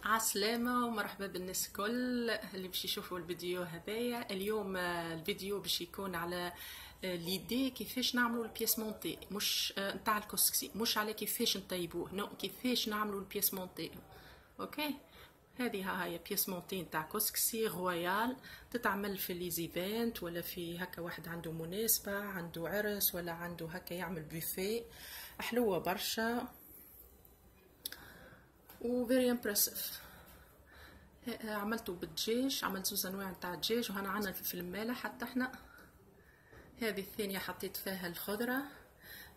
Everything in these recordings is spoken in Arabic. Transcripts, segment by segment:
عسلامة ومرحبا بالناس الكل اللي باش يشوفوا الفيديو هذايا اليوم. الفيديو باش يكون على ليدي كيفاش نعملوا البياس مونتي، مش نتاع الكسكسي، مش على كيفاش نطيبوه، نو كيفاش نعملوا البياس مونتي. اوكي، هذه هي بياس مونتي نتاع كسكسي رويال، تتعمل في ليزيفنت ولا في هكا واحد عنده مناسبة، عنده عرس ولا عنده هكا يعمل بوفيه. حلوة برشا و very impressive. عملته بالدجاج، عملت زوز انواع نتاع الدجاج، وهنا عندنا الفلفل المالح حتى احنا. هذه الثانيه حطيت فيها الخضره،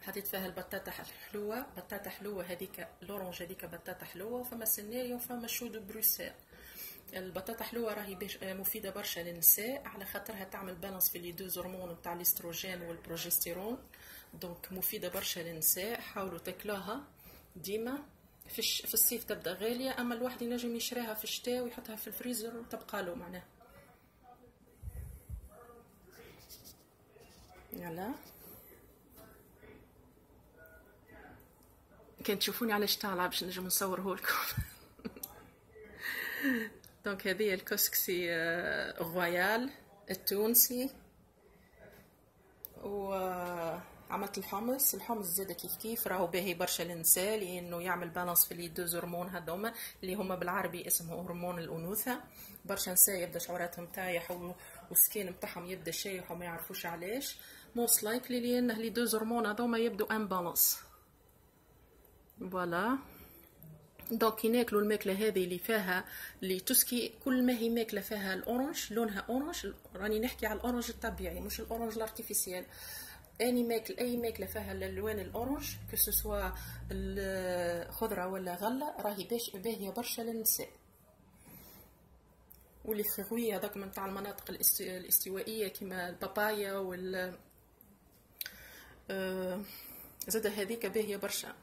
حطيت فيها البطاطا الحلوه، بطاطا حلوه هذيك لورانج، هذيك بطاطا حلوه، وفما سيناريو وفما شود بروسيل. البطاطا حلوه راهي مفيده برشا للنساء، على خاطرها تعمل بالانس في لي دو هرمون نتاع الاستروجين والبروجستيرون، دونك مفيده برشا للنساء. حاولوا تاكلوها ديما. في الصيف تبدا غاليه، اما الواحد ينجم يشريها في الشتاء ويحطها في الفريزر وتبقى له معناها. يلا كان تشوفوني على طالعه باش نجم نصوره لكم. دونك هذه الكسكسي رويال التونسي، وعملت الحمص زاده كيف كيف، راهو باهي برشا للنساء لانه يعمل بالانس في لي دو هرمون هذوما اللي هما بالعربي اسمه هرمون الانوثه. برشا نساء يبدا شعوراتهم طايح والسكين نتاعهم يبدا شايح وما يعرفوش علاش، موست لايكلي لان لي دو هرمون هذوما يبدو ان بالانس. فوالا، دونك كي ناكلوا الماكله هذه اللي فيها اللي تسكي، كل ما هي ماكله فيها الاورنج لونها اورنج، راني نحكي على الاورنج الطبيعي مش الاورنج الارتيفيسيال. اي ماكله فيها الالوان الاورنج كو سوسوا الخضره ولا غله، راهي باهيه برشا للنساء. واللي فروي هذاك من تاع المناطق الاستوائيه كيما البابايا وال زاد هذيك باهيه برشا،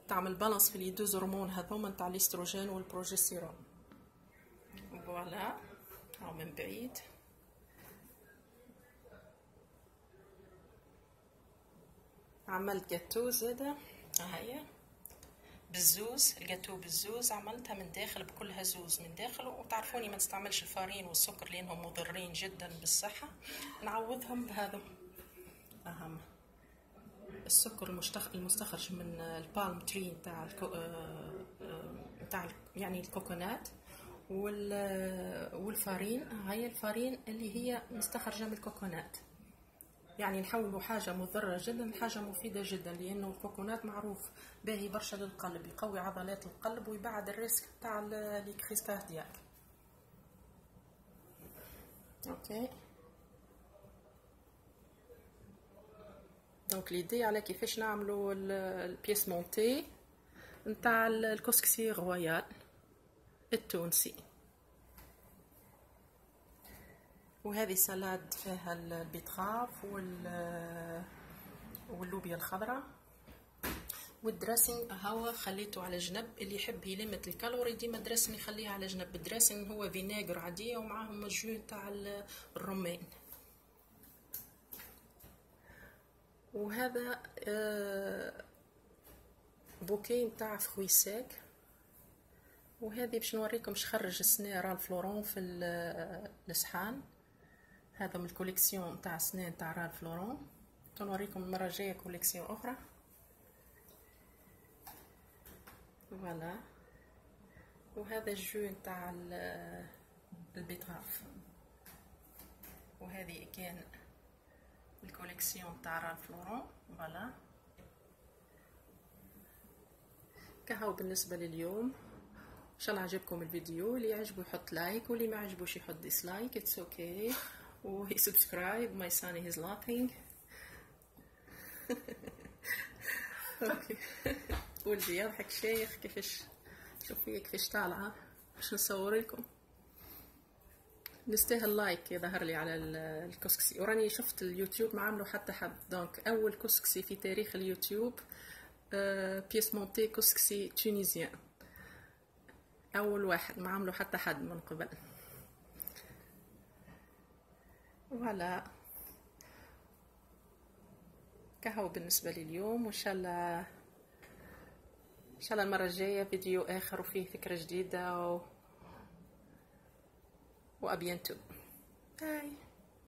تعمل بالانس في لي دو هرمون هذوما نتاع الاستروجين والبروجستيرون. فوالا، هاو من بعيد. عملت جاتو زاده، هيا بالزوز، الجاتو بالزوز عملتها من داخل بكلها زوز من داخل. وتعرفوني ما نستعملش الفارين والسكر لانهم مضرين جدا بالصحه، نعوضهم بهذا. اهم السكر المستخرج من البالم تري نتاع يعني الكوكونات، والفارين، هاي الفارين اللي هي مستخرجه من الكوكونات. يعني نحولوا حاجه مضره جدا لحاجه مفيده جدا، لانه الكوكونات معروف باهي برشا للقلب، يقوي عضلات القلب ويبعد الريسك تاع لي كريز كاردياك. اوكي، دونك ليدي على كيفاش نعملوا البياس مونتي نتاع الكسكسي رويال التونسي. وهذه سلاد فيها البيتراف واللوبيا الخضراء، والدراسين هو خليته على جنب. اللي يحب يلمت الكالوري ديما الدراسين يخليها على جنب. الدراسين هو فينيغر عاديه ومعاهم جو تاع الرمان. وهذا بوكي نتاع فروي ساك. وهذه باش نوريكم شخرج السنان رالف لورون في الصحان. هذا من الكوليكسيون نتاع السنان نتاع رالف لورون، نوريكم المره الجايه كوليكسيون اخرى. فوالا، وهذا الجو نتاع البيتراف. وهذه كان الكوليكسيون تاع رالف لورون. فوالا، كهو بالنسبه لليوم. ان شاء الله عجبكم الفيديو، اللي يعجبه يحط لايك واللي ما عجبوش يحط ديسلايك، اتس اوكي. وهي سبسكرايب. ماي ساني هيز لافينج. اوكي. ولدي يضحك شيخ كيفاش، شوفي كيفاش طالعه باش نصور لكم. نستاهل لايك يظهر لي على الكسكسي. وراني شفت اليوتيوب ما عملوا حتى حد، دونك اول كسكسي في تاريخ اليوتيوب، بيس مونتي كسكسي تونيزيان، اول واحد ما عملوا حتى حد من قبل. فوالا، كهو بالنسبه لي اليوم. وان شاء الله ان شاء الله المره الجايه فيديو اخر وفيه فكره جديده وابينتو باي.